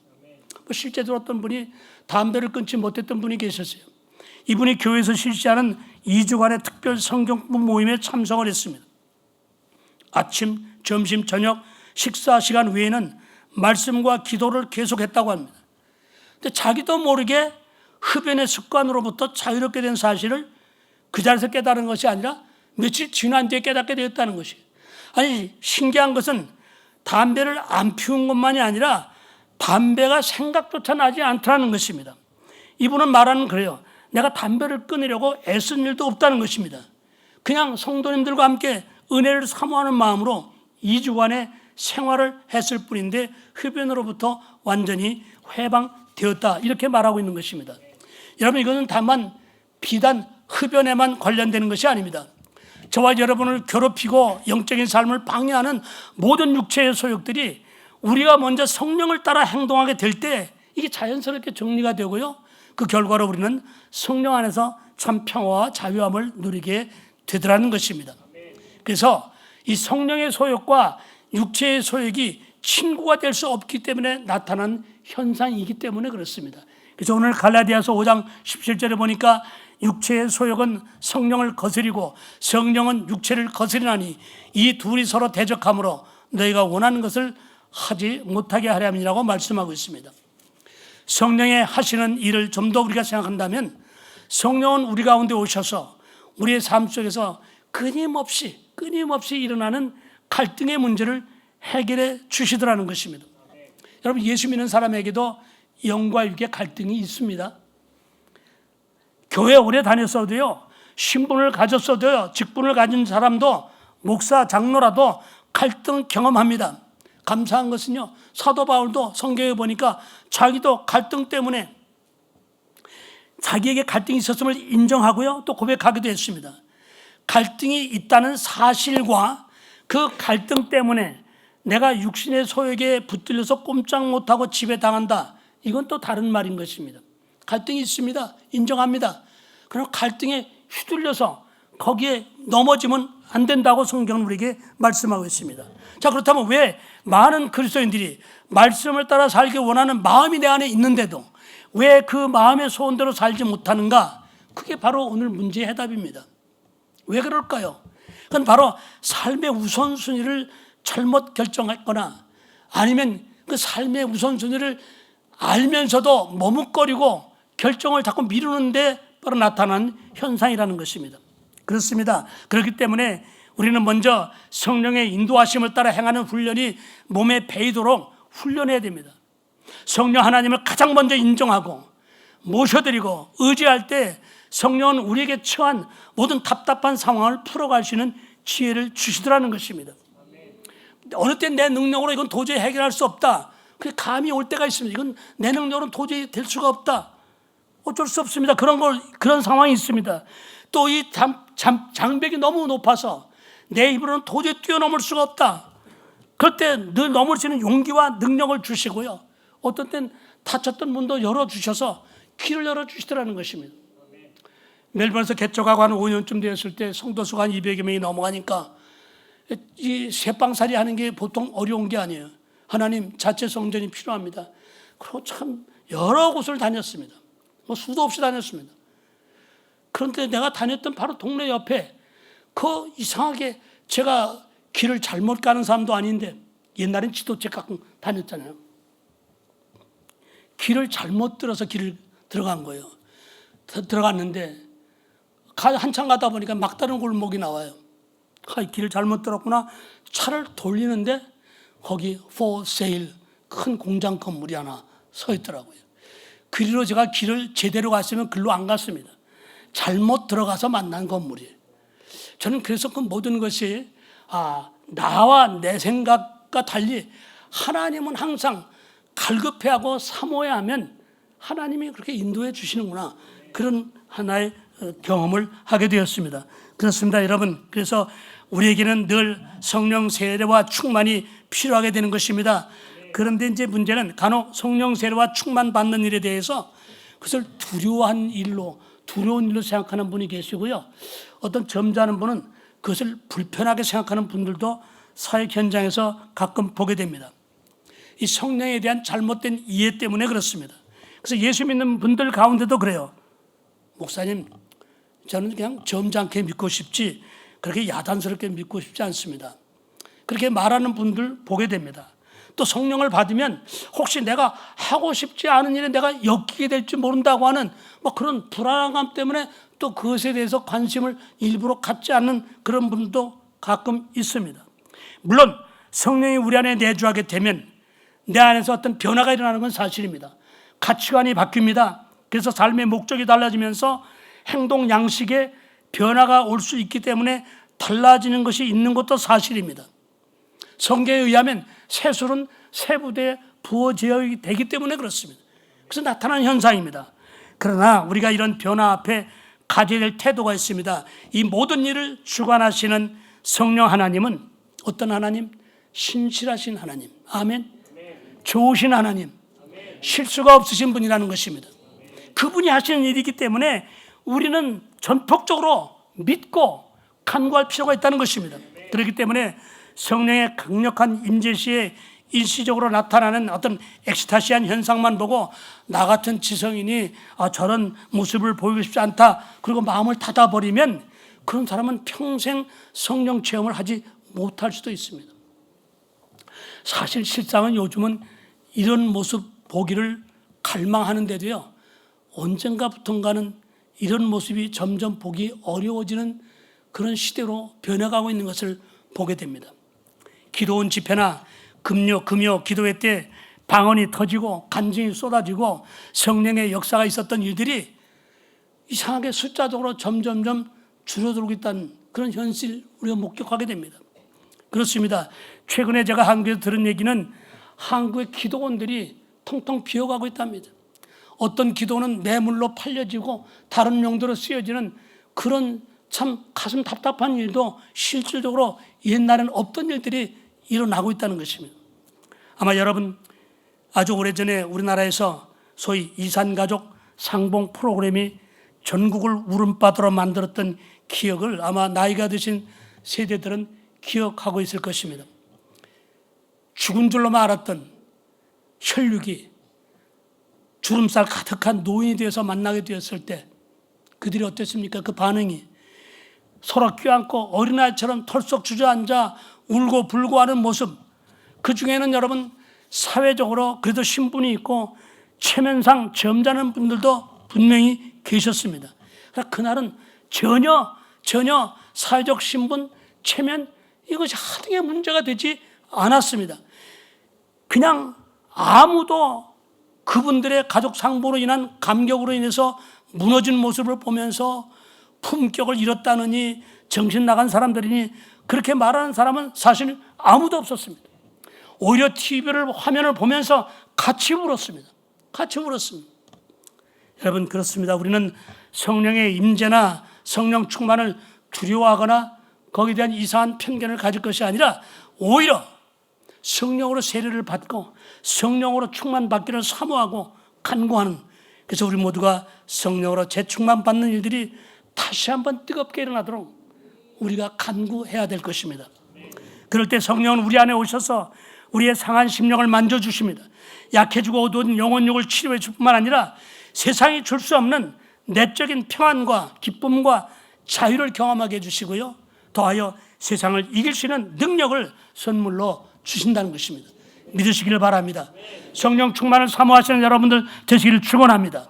실제로 어떤 분이 담배를 끊지 못했던 분이 계셨어요. 이분이 교회에서 실시하는 2주간의 특별 성경법 모임에 참석을 했습니다. 아침, 점심, 저녁, 식사 시간 외에는 말씀과 기도를 계속했다고 합니다. 근데 자기도 모르게 흡연의 습관으로부터 자유롭게 된 사실을 그 자리에서 깨달은 것이 아니라 며칠 지난 뒤에 깨닫게 되었다는 것이에요. 아니, 신기한 것은 담배를 안 피운 것만이 아니라 담배가 생각조차 나지 않더라는 것입니다. 이분은 말하는 그래요. 내가 담배를 끊으려고 애쓴 일도 없다는 것입니다. 그냥 성도님들과 함께 은혜를 사모하는 마음으로 2주간의 생활을 했을 뿐인데 흡연으로부터 완전히 해방되었다, 이렇게 말하고 있는 것입니다. 여러분, 이것은 다만 비단 흡연에만 관련되는 것이 아닙니다. 저와 여러분을 괴롭히고 영적인 삶을 방해하는 모든 육체의 소욕들이 우리가 먼저 성령을 따라 행동하게 될 때 이게 자연스럽게 정리가 되고요, 그 결과로 우리는 성령 안에서 참 평화와 자유함을 누리게 되더라는 것입니다. 그래서 이 성령의 소욕과 육체의 소욕이 친구가 될 수 없기 때문에 나타난 현상이기 때문에 그렇습니다. 그래서 오늘 갈라디아서 5장 17절에 보니까 육체의 소욕은 성령을 거스리고 성령은 육체를 거스리나니 이 둘이 서로 대적하므로 너희가 원하는 것을 하지 못하게 하려 함이라고 말씀하고 있습니다. 성령의 하시는 일을 좀 더 우리가 생각한다면 성령은 우리 가운데 오셔서 우리의 삶 속에서 끊임없이 일어나는 갈등의 문제를 해결해 주시더라는 것입니다. 여러분, 예수 믿는 사람에게도 영과 육의 갈등이 있습니다. 교회 오래 다녔어도요, 신분을 가졌어도요, 직분을 가진 사람도, 목사, 장로라도 갈등 경험합니다. 감사한 것은요, 사도 바울도 성경에 보니까 자기도 갈등 때문에 자기에게 갈등이 있었음을 인정하고요, 또 고백하기도 했습니다. 갈등이 있다는 사실과 그 갈등 때문에 내가 육신의 소욕에 붙들려서 꼼짝 못하고 지배당한다, 이건 또 다른 말인 것입니다. 갈등이 있습니다. 인정합니다. 그러나 갈등에 휘둘려서 거기에 넘어지면 안 된다고 성경은 우리에게 말씀하고 있습니다. 자, 그렇다면 왜 많은 그리스도인들이 말씀을 따라 살기 원하는 마음이 내 안에 있는데도 왜 그 마음의 소원대로 살지 못하는가? 그게 바로 오늘 문제의 해답입니다. 왜 그럴까요? 그건 바로 삶의 우선순위를 잘못 결정했거나 아니면 그 삶의 우선순위를 알면서도 머뭇거리고 결정을 자꾸 미루는데 바로 나타난 현상이라는 것입니다. 그렇습니다. 그렇기 때문에 우리는 먼저 성령의 인도하심을 따라 행하는 훈련이 몸에 배이도록 훈련해야 됩니다. 성령 하나님을 가장 먼저 인정하고 모셔드리고 의지할 때 성령은 우리에게 처한 모든 답답한 상황을 풀어갈 수 있는 지혜를 주시더라는 것입니다. 어느 때 내 능력으로 이건 도저히 해결할 수 없다, 그 감이 올 때가 있습니다. 이건 내 능력으로는 도저히 될 수가 없다, 어쩔 수 없습니다. 그런 상황이 있습니다. 또 이 장벽이 너무 높아서 내 입으로는 도저히 뛰어넘을 수가 없다. 그럴 때 늘 넘을 수 있는 용기와 능력을 주시고요. 어떤 땐 닫혔던 문도 열어주셔서 길을 열어주시더라는 것입니다. 멜번에서 개척하고 한 5년쯤 되었을 때 성도수가 한 200여 명이 넘어가니까 이 새빵살이 하는 게 보통 어려운 게 아니에요. 하나님 자체 성전이 필요합니다. 그리고 참 여러 곳을 다녔습니다. 수도 없이 다녔습니다. 그런데 내가 다녔던 바로 동네 옆에 그 이상하게 제가 길을 잘못 가는 사람도 아닌데 옛날엔 지도책 갖고 다녔잖아요. 길을 잘못 들어서 길을 들어간 거예요. 들어갔는데 한참 가다 보니까 막다른 골목이 나와요. 길을 잘못 들었구나. 차를 돌리는데 거기 for sale 큰 공장 건물이 하나 서 있더라고요. 그리로 제가 길을 제대로 갔으면 글로 안 갔습니다. 잘못 들어가서 만난 건물이에요. 저는 그래서 그 모든 것이 나와 내 생각과 달리 하나님은 항상 갈급해하고 사모해야 하면 하나님이 그렇게 인도해 주시는구나. 그런 하나의 경험을 하게 되었습니다. 그렇습니다, 여러분. 그래서 우리에게는 늘 성령 세례와 충만이 필요하게 되는 것입니다. 그런데 이제 문제는 간혹 성령 세례와 충만 받는 일에 대해서 그것을 두려운 일로 생각하는 분이 계시고요. 어떤 점잖은 분은 그것을 불편하게 생각하는 분들도 사역 현장에서 가끔 보게 됩니다. 이 성령에 대한 잘못된 이해 때문에 그렇습니다. 그래서 예수 믿는 분들 가운데도 그래요. 목사님, 저는 그냥 점잖게 믿고 싶지 그렇게 야단스럽게 믿고 싶지 않습니다. 그렇게 말하는 분들 보게 됩니다. 또 성령을 받으면 혹시 내가 하고 싶지 않은 일에 내가 엮이게 될지 모른다고 하는 그런 불안감 때문에 또 그것에 대해서 관심을 일부러 갖지 않는 그런 분도 가끔 있습니다. 물론 성령이 우리 안에 내주하게 되면 내 안에서 어떤 변화가 일어나는 건 사실입니다. 가치관이 바뀝니다. 그래서 삶의 목적이 달라지면서 행동 양식에 변화가 올 수 있기 때문에 달라지는 것이 있는 것도 사실입니다. 성경에 의하면 새술은 새 부대에 부어져야 되기 때문에 그렇습니다. 그래서 나타나는 현상입니다. 그러나 우리가 이런 변화 앞에 가져야 될 태도가 있습니다. 이 모든 일을 주관하시는 성령 하나님은 어떤 하나님? 신실하신 하나님. 아멘. 좋으신 하나님. 실수가 없으신 분이라는 것입니다. 그분이 하시는 일이기 때문에 우리는 전폭적으로 믿고 간구할 필요가 있다는 것입니다. 그렇기 때문에 성령의 강력한 임재 시에 일시적으로 나타나는 어떤 엑스타시한 현상만 보고 나 같은 지성인이 저런 모습을 보이고 싶지 않다, 그리고 마음을 닫아버리면 그런 사람은 평생 성령 체험을 하지 못할 수도 있습니다. 사실 실상은 요즘은 이런 모습 보기를 갈망하는데도요, 언젠가부턴가는 이런 모습이 점점 보기 어려워지는 그런 시대로 변해가고 있는 것을 보게 됩니다. 기도원 집회나 금요 기도회 때 방언이 터지고 간증이 쏟아지고 성령의 역사가 있었던 일들이 이상하게 숫자적으로 점점점 줄어들고 있다는 그런 현실 우리가 목격하게 됩니다. 그렇습니다. 최근에 제가 한국에서 들은 얘기는 한국의 기도원들이 텅텅 비어가고 있답니다. 어떤 기도는 뇌물로 팔려지고 다른 용도로 쓰여지는 그런 참 가슴 답답한 일도 실질적으로 옛날에는 없던 일들이 일어나고 있다는 것입니다. 아마 여러분 아주 오래전에 우리나라에서 소위 이산가족 상봉 프로그램이 전국을 울음바다로 만들었던 기억을 아마 나이가 드신 세대들은 기억하고 있을 것입니다. 죽은 줄로만 알았던 혈육이 주름살 가득한 노인이 되어서 만나게 되었을 때 그들이 어땠습니까? 그 반응이 서로 껴안고 어린아이처럼 털썩 주저앉아 울고 불고 하는 모습, 그 중에는 여러분 사회적으로 그래도 신분이 있고 체면상 점잖은 분들도 분명히 계셨습니다. 그날은 전혀 사회적 신분, 체면 이것이 하등의 문제가 되지 않았습니다. 그냥 아무도 그분들의 가족 상보로 인한 감격으로 인해서 무너진 모습을 보면서 품격을 잃었다느니 정신 나간 사람들이니 그렇게 말하는 사람은 사실 아무도 없었습니다. 오히려 TV를 화면을 보면서 같이 울었습니다. 여러분 그렇습니다. 우리는 성령의 임재나 성령 충만을 두려워하거나 거기에 대한 이상한 편견을 가질 것이 아니라 오히려 성령으로 세례를 받고 성령으로 충만받기를 사모하고 간구하는, 그래서 우리 모두가 성령으로 재충만받는 일들이 다시 한번 뜨겁게 일어나도록 우리가 간구해야 될 것입니다. 그럴 때 성령은 우리 안에 오셔서 우리의 상한 심령을 만져주십니다. 약해지고 어두운 영혼욕을 치료해 줄 뿐만 아니라 세상이 줄 수 없는 내적인 평안과 기쁨과 자유를 경험하게 해주시고요, 더하여 세상을 이길 수 있는 능력을 선물로 주신다는 것입니다. 믿으시기를 바랍니다. 성령 충만을 사모하시는 여러분들 되시기를 축원합니다.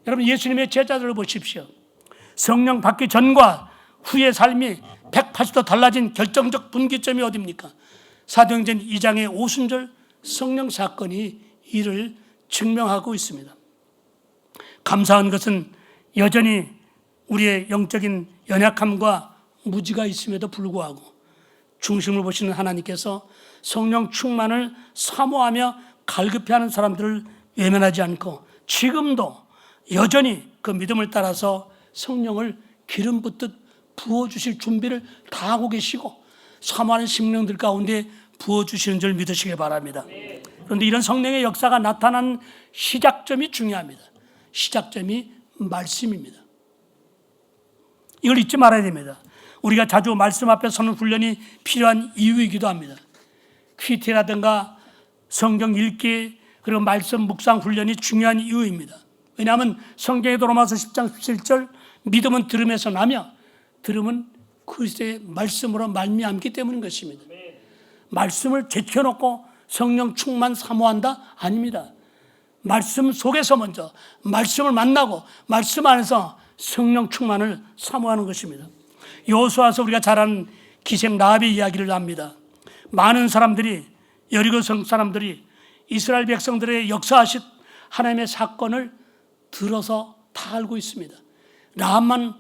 여러분, 예수님의 제자들을 보십시오. 성령 받기 전과 후의 삶이 180도 달라진 결정적 분기점이 어디입니까? 사도행전 2장의 오순절 성령 사건이 이를 증명하고 있습니다. 감사한 것은 여전히 우리의 영적인 연약함과 무지가 있음에도 불구하고 중심을 보시는 하나님께서 성령 충만을 사모하며 갈급해하는 사람들을 외면하지 않고 지금도 여전히 그 믿음을 따라서 성령을 기름 붓듯 부어주실 준비를 다 하고 계시고 사모하는 심령들 가운데 부어주시는 줄 믿으시기 바랍니다. 그런데 이런 성령의 역사가 나타난 시작점이 중요합니다. 시작점이 말씀입니다. 이걸 잊지 말아야 됩니다. 우리가 자주 말씀 앞에 서는 훈련이 필요한 이유이기도 합니다. 퀴티라든가 성경 읽기 그리고 말씀 묵상 훈련이 중요한 이유입니다. 왜냐하면 성경에도 로마서 10장 17절 믿음은 들음에서 나며 들음은 그리스도의 말씀으로 말미암기 때문인 것입니다. 말씀을 제쳐놓고 성령 충만 사모한다? 아닙니다. 말씀 속에서 먼저 말씀을 만나고 말씀 안에서 성령 충만을 사모하는 것입니다. 여호수아서 우리가 잘 아는 기생 라합의 이야기를 합니다. 많은 사람들이, 여리고 성 사람들이 이스라엘 백성들의 역사하신 하나님의 사건을 들어서 다 알고 있습니다. 라합만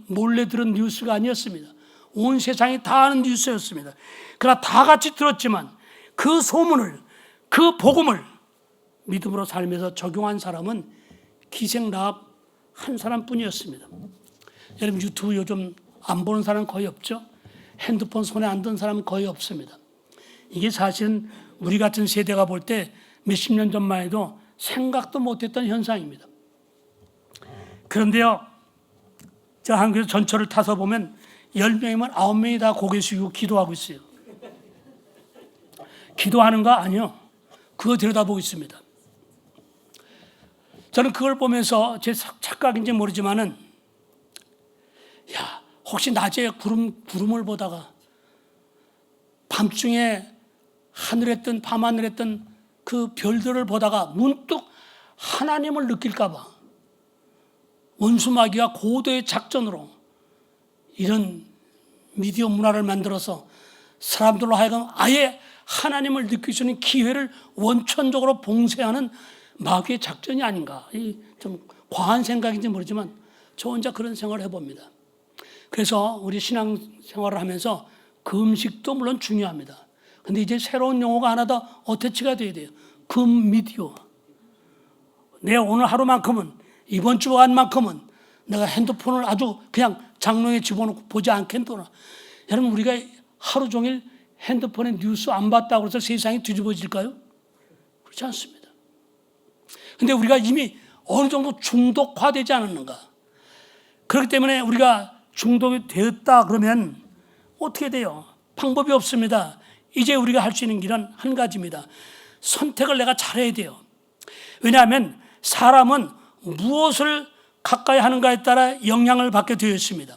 몰래 들은 뉴스가 아니었습니다. 온 세상이 다 아는 뉴스였습니다. 그러나 다 같이 들었지만 그 소문을, 그 복음을 믿음으로 살면서 적용한 사람은 기생 라합 한 사람뿐이었습니다. 여러분, 유튜브 요즘 안 보는 사람 거의 없죠? 핸드폰 손에 안 든 사람은 거의 없습니다. 이게 사실은 우리 같은 세대가 볼 때 몇십 년 전만 해도 생각도 못했던 현상입니다. 그런데요, 저 한국에서 전철을 타서 보면 10명이면 9명이 다 고개 숙이고 기도하고 있어요. 기도하는 거 아니요. 그거 들여다보고 있습니다. 저는 그걸 보면서 제 착각인지 모르지만은, 야, 혹시 낮에 구름을 보다가 밤중에 하늘에 뜬, 밤하늘에 뜬 그 별들을 보다가 문득 하나님을 느낄까봐 원수마귀가 고도의 작전으로 이런 미디어 문화를 만들어서 사람들로 하여금 아예 하나님을 느낄 수 있는 기회를 원천적으로 봉쇄하는 마귀의 작전이 아닌가. 좀 과한 생각인지 모르지만 저 혼자 그런 생각을 해봅니다. 그래서 우리 신앙생활을 하면서 금식도 물론 중요합니다. 근데 이제 새로운 용어가 하나 더 어태치가 돼야 돼요. 금미디어. 내 오늘 하루만큼은, 이번 주간만큼은 내가 핸드폰을 아주 그냥 장롱에 집어넣고 보지 않겠노라. 여러분, 우리가 하루 종일 핸드폰에 뉴스 안 봤다고 해서 세상이 뒤집어질까요? 그렇지 않습니다. 근데 우리가 이미 어느 정도 중독화되지 않았는가? 그렇기 때문에 우리가 중독이 되었다 그러면 어떻게 돼요? 방법이 없습니다. 이제 우리가 할 수 있는 길은 한 가지입니다. 선택을 내가 잘해야 돼요. 왜냐하면 사람은 무엇을 가까이 하는가에 따라 영향을 받게 되어 있습니다.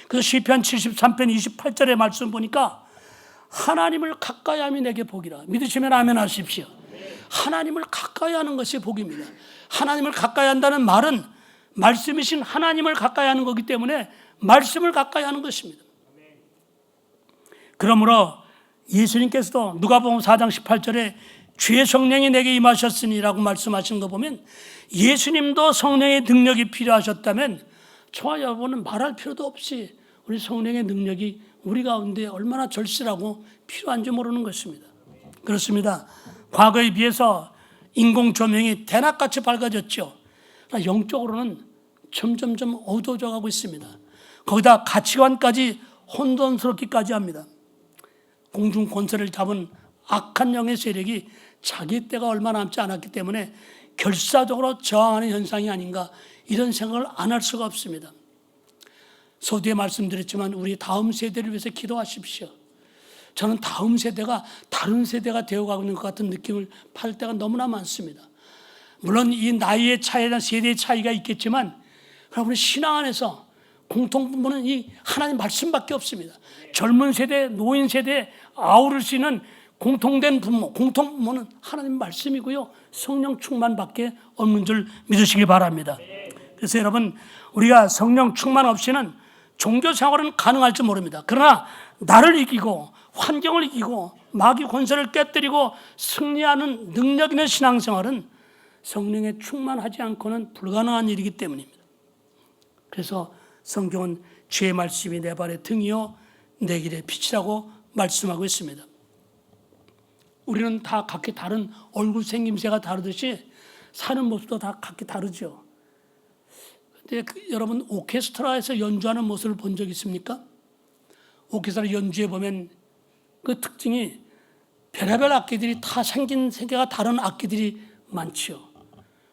그래서 시편 73편 28절의 말씀 보니까 하나님을 가까이 함이 내게 복이라. 믿으시면 아멘 하십시오. 하나님을 가까이 하는 것이 복입니다. 하나님을 가까이 한다는 말은 말씀이신 하나님을 가까이 하는 거기 때문에 말씀을 가까이 하는 것입니다. 그러므로 예수님께서도 누가복음 4장 18절에 주의 성령이 내게 임하셨으니 라고 말씀하신 거 보면 예수님도 성령의 능력이 필요하셨다면 저와 여러분은 말할 필요도 없이 우리 성령의 능력이 우리 가운데 얼마나 절실하고 필요한지 모르는 것입니다. 그렇습니다. 과거에 비해서 인공 조명이 대낮같이 밝아졌죠. 영적으로는 점점점 어두워져 가고 있습니다. 거기다 가치관까지 혼돈스럽기까지 합니다. 공중 권세를 잡은 악한 영의 세력이 자기 때가 얼마 남지 않았기 때문에 결사적으로 저항하는 현상이 아닌가, 이런 생각을 안 할 수가 없습니다. 서두에 말씀드렸지만 우리 다음 세대를 위해서 기도하십시오. 저는 다음 세대가 다른 세대가 되어가고 있는 것 같은 느낌을 받을 때가 너무나 많습니다. 물론 이 나이의 차이나 세대의 차이가 있겠지만 여러분, 신앙 안에서 공통분모는 이 하나님 말씀밖에 없습니다. 젊은 세대, 노인 세대에 아우를 수 있는 공통된 분모, 공통분모는 하나님 말씀이고요, 성령 충만밖에 없는 줄 믿으시기 바랍니다. 그래서 여러분, 우리가 성령 충만 없이는 종교생활은 가능할지 모릅니다. 그러나 나를 이기고 환경을 이기고 마귀 권세를 깨뜨리고 승리하는 능력 있는 신앙생활은 성령에 충만하지 않고는 불가능한 일이기 때문입니다. 그래서 성경은 주의 말씀이 내 발의 등이요 내 길의 빛이라고 말씀하고 있습니다. 우리는 다 각기 다른 얼굴 생김새가 다르듯이 사는 모습도 다 각기 다르죠. 근데 여러분, 오케스트라에서 연주하는 모습을 본 적 있습니까? 오케스트라 연주에 보면 그 특징이 별의별 악기들이 다 생긴 세계가 다른 악기들이 많지요.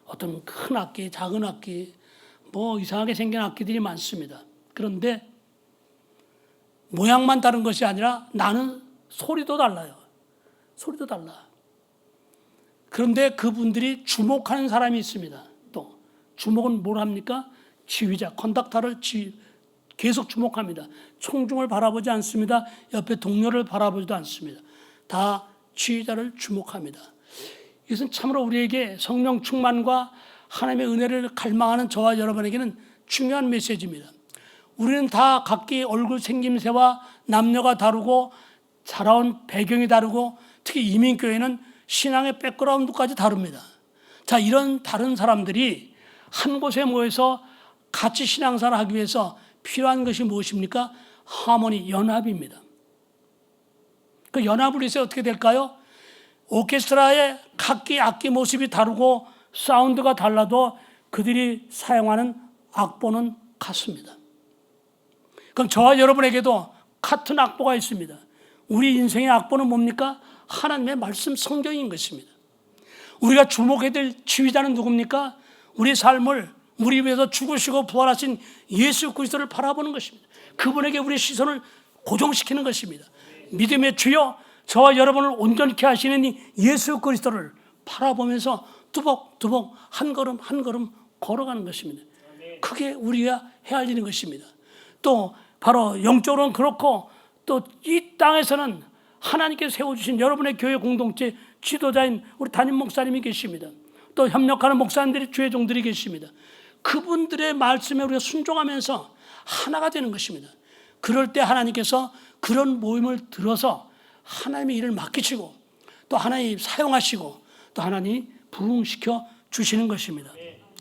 어떤 큰 악기, 작은 악기, 뭐 이상하게 생긴 악기들이 많습니다. 그런데 모양만 다른 것이 아니라 나는 소리도 달라요. 소리도 달라. 그런데 그분들이 주목하는 사람이 있습니다. 또 주목은 뭘 합니까? 지휘자, 컨덕터를 계속 주목합니다. 청중을 바라보지 않습니다. 옆에 동료를 바라보지도 않습니다. 다 지휘자를 주목합니다. 이것은 참으로 우리에게 성령 충만과 하나님의 은혜를 갈망하는 저와 여러분에게는 중요한 메시지입니다. 우리는 다 각기 얼굴 생김새와 남녀가 다르고 자라온 배경이 다르고 특히 이민교회는 신앙의 백그라운드까지 다릅니다. 자, 이런 다른 사람들이 한 곳에 모여서 같이 신앙생활을 하기 위해서 필요한 것이 무엇입니까? 하모니, 연합입니다. 그 연합을 위해서 어떻게 될까요? 오케스트라의 각기 악기 모습이 다르고 사운드가 달라도 그들이 사용하는 악보는 같습니다. 그럼 저와 여러분에게도 같은 악보가 있습니다. 우리 인생의 악보는 뭡니까? 하나님의 말씀, 성경인 것입니다. 우리가 주목해야 될 지휘자는 누굽니까? 우리 삶을 우리 위해서 죽으시고 부활하신 예수 그리스도를 바라보는 것입니다. 그분에게 우리의 시선을 고정시키는 것입니다. 믿음의 주여, 저와 여러분을 온전케 하시는 이 예수 그리스도를 바라보면서 두벅두벅 한 걸음 한 걸음 걸어가는 것입니다. 그게 우리가 해야 할 일인 것입니다. 또 바로 영적으로는 그렇고 또 이 땅에서는 하나님께서 세워주신 여러분의 교회 공동체 지도자인 우리 담임 목사님이 계십니다. 또 협력하는 목사님들이, 주의 종들이 계십니다. 그분들의 말씀에 우리가 순종하면서 하나가 되는 것입니다. 그럴 때 하나님께서 그런 모임을 들어서 하나님의 일을 맡기시고 또 하나님 사용하시고 또 하나님 부흥시켜 주시는 것입니다.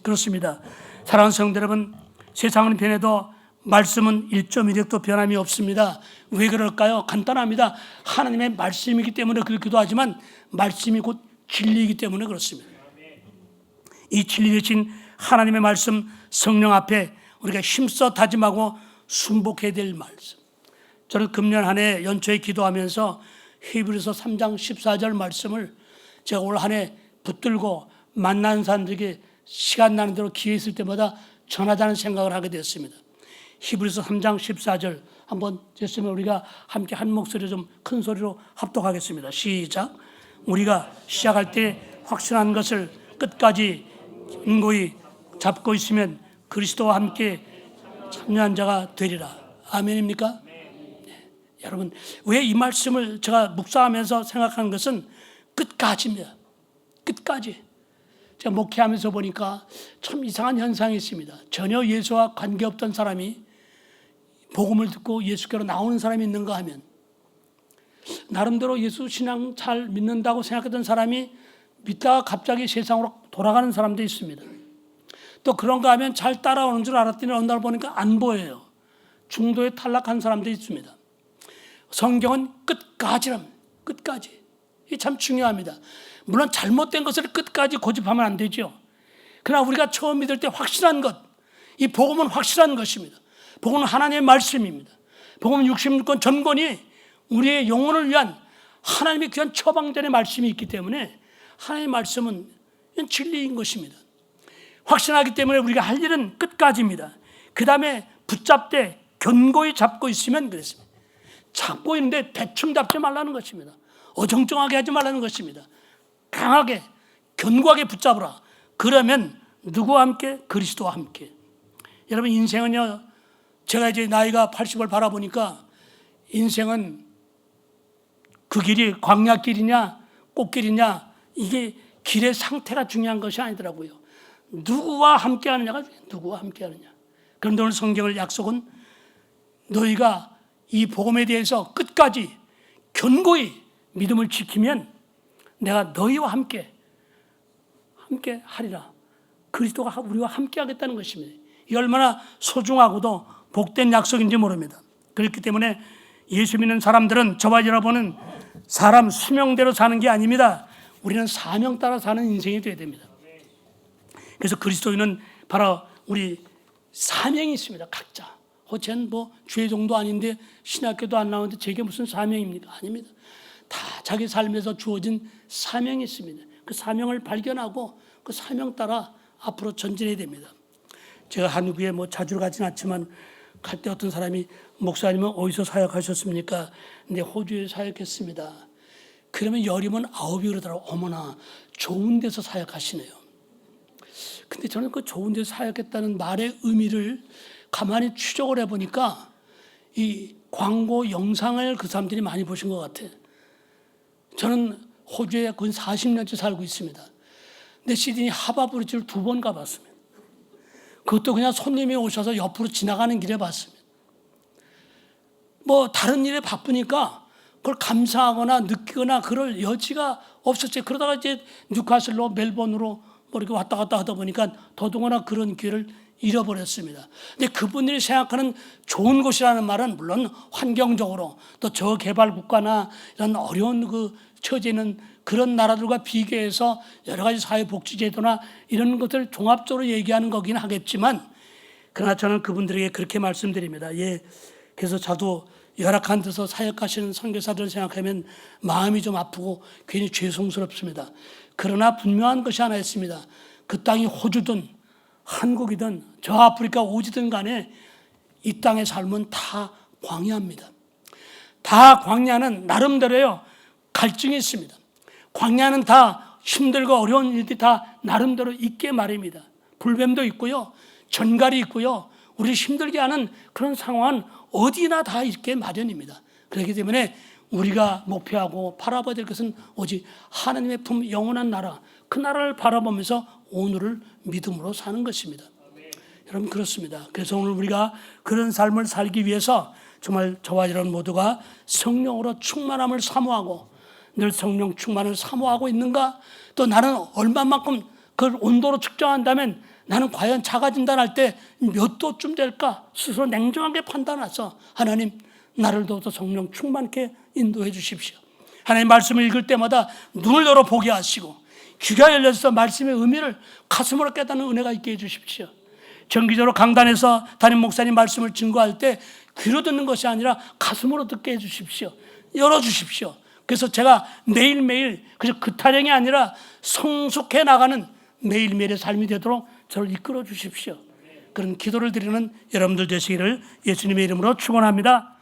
그렇습니다. 사랑하는 성도 여러분, 세상은 변해도 말씀은 1.1획도 변함이 없습니다. 왜 그럴까요? 간단합니다. 하나님의 말씀이기 때문에 그렇기도 하지만 말씀이 곧 진리이기 때문에 그렇습니다. 이 진리 되신 하나님의 말씀, 성령 앞에 우리가 힘써 다짐하고 순복해야 될 말씀. 저는 금년 한 해 연초에 기도하면서 히브리서 3장 14절 말씀을 제가 올 한 해 붙들고 만나는 사람들에게 시간 나는 대로 기회 있을 때마다 전하자는 생각을 하게 되었습니다. 히브리서 3장 14절 한번 됐으면 우리가 함께 한 목소리로 좀 큰 소리로 합독하겠습니다. 시작. 우리가 시작할 때 확신한 것을 끝까지 인고히 잡고 있으면 그리스도와 함께 참여한 자가 되리라. 아멘입니까? 네. 여러분, 왜 이 말씀을 제가 묵상하면서 생각한 것은 끝까지입니다. 끝까지. 제가 목회하면서 보니까 참 이상한 현상이 있습니다. 전혀 예수와 관계없던 사람이 복음을 듣고 예수께로 나오는 사람이 있는가 하면, 나름대로 예수 신앙 잘 믿는다고 생각했던 사람이 믿다가 갑자기 세상으로 돌아가는 사람도 있습니다. 또 그런가 하면 잘 따라오는 줄 알았더니 어느 날 보니까 안 보여요. 중도에 탈락한 사람도 있습니다. 성경은 끝까지랍니다. 끝까지. 이게 참 중요합니다. 물론 잘못된 것을 끝까지 고집하면 안 되죠. 그러나 우리가 처음 믿을 때 확실한 것, 이 복음은 확실한 것입니다. 복음은 하나님의 말씀입니다. 복음은 66권 전권이 우리의 영혼을 위한 하나님의 귀한 처방전의 말씀이 있기 때문에 하나님의 말씀은 진리인 것입니다. 확신하기 때문에 우리가 할 일은 끝까지입니다. 그 다음에 붙잡되 견고히 잡고 있으면 그랬습니다. 잡고 있는데 대충 잡지 말라는 것입니다. 어정쩡하게 하지 말라는 것입니다. 강하게 견고하게 붙잡으라. 그러면 누구와 함께? 그리스도와 함께. 여러분, 인생은요, 제가 이제 나이가 80을 바라보니까 인생은 그 길이 광야길이냐 꽃길이냐, 이게 길의 상태가 중요한 것이 아니더라고요. 누구와 함께 하느냐가 중요해요. 누구와 함께 하느냐. 그런데 오늘 성경을 약속은 너희가 이 복음에 대해서 끝까지 견고히 믿음을 지키면 내가 너희와 함께 하리라. 그리스도가 우리와 함께 하겠다는 것입니다. 이 얼마나 소중하고도 복된 약속인지 모릅니다. 그렇기 때문에 예수 믿는 사람들은 저와 여러분은 사람 수명대로 사는 게 아닙니다. 우리는 사명 따라 사는 인생이 되어야 됩니다. 그래서 그리스도인은 바로 우리 사명이 있습니다. 각자. 쟤는 뭐 죄종도 아닌데 신학교도 안 나오는데 제게 무슨 사명입니까? 아닙니다. 다 자기 삶에서 주어진 사명이 있습니다. 그 사명을 발견하고 그 사명 따라 앞으로 전진해야 됩니다. 제가 한국에 뭐 자주 가진 않지만 갈 때 어떤 사람이 목사님은 어디서 사역하셨습니까? 근데 호주에 사역했습니다. 그러면 열이면 9이 그러더라고요. 어머나 좋은 데서 사역하시네요. 근데 저는 그 좋은 데서 사역했다는 말의 의미를 가만히 추적을 해보니까 이 광고 영상을 그 사람들이 많이 보신 것 같아요. 저는 호주에 거의 40년째 살고 있습니다. 근데 시드니 하바브리지를 2번 가봤습니다. 그것도 그냥 손님이 오셔서 옆으로 지나가는 길에 봤습니다. 뭐 다른 일에 바쁘니까 그걸 감사하거나 느끼거나 그럴 여지가 없었어요. 그러다가 이제 뉴카슬로 멜번으로 뭐 이렇게 왔다 갔다 하다 보니까 더더구나 그런 기회를 잃어버렸습니다. 근데 그분들이 생각하는 좋은 곳이라는 말은 물론 환경적으로 또 저개발 국가나 이런 어려운 그 처지는 그런 나라들과 비교해서 여러 가지 사회복지제도나 이런 것들 종합적으로 얘기하는 거긴 하겠지만, 그러나 저는 그분들에게 그렇게 말씀드립니다. 예, 그래서 저도 열악한 데서 사역하시는 선교사들을 생각하면 마음이 좀 아프고 괜히 죄송스럽습니다. 그러나 분명한 것이 하나 있습니다. 그 땅이 호주든 한국이든 저 아프리카 오지든 간에 이 땅의 삶은 다 광야입니다. 다 광야는 나름대로요 갈증이 있습니다. 광야는 다 힘들고 어려운 일들이 다 나름대로 있게 말입니다. 불뱀도 있고요, 전갈이 있고요, 우리 힘들게 하는 그런 상황은 어디나 다 있게 마련입니다. 그렇기 때문에 우리가 목표하고 바라봐야 될 것은 오직 하나님의 품 영원한 나라, 그 나라를 바라보면서 오늘을 믿음으로 사는 것입니다. 여러분, 그렇습니다. 그래서 오늘 우리가 그런 삶을 살기 위해서 정말 저와 여러분 모두가 성령으로 충만함을 사모하고, 늘 성령 충만을 사모하고 있는가? 또 나는 얼마만큼 그걸 온도로 측정한다면 나는 과연 자가진단할 때 몇 도쯤 될까? 스스로 냉정하게 판단해서 하나님, 나를 도와서 성령 충만케 인도해 주십시오. 하나님 말씀을 읽을 때마다 눈을 열어 보게 하시고 귀가 열려서 말씀의 의미를 가슴으로 깨닫는 은혜가 있게 해 주십시오. 정기적으로 강단에서 담임 목사님 말씀을 증거할 때 귀로 듣는 것이 아니라 가슴으로 듣게 해 주십시오. 열어 주십시오. 그래서 제가 매일매일 그저 그 타령이 아니라 성숙해 나가는 매일매일의 삶이 되도록 저를 이끌어 주십시오. 그런 기도를 드리는 여러분들 되시기를 예수님의 이름으로 축원합니다.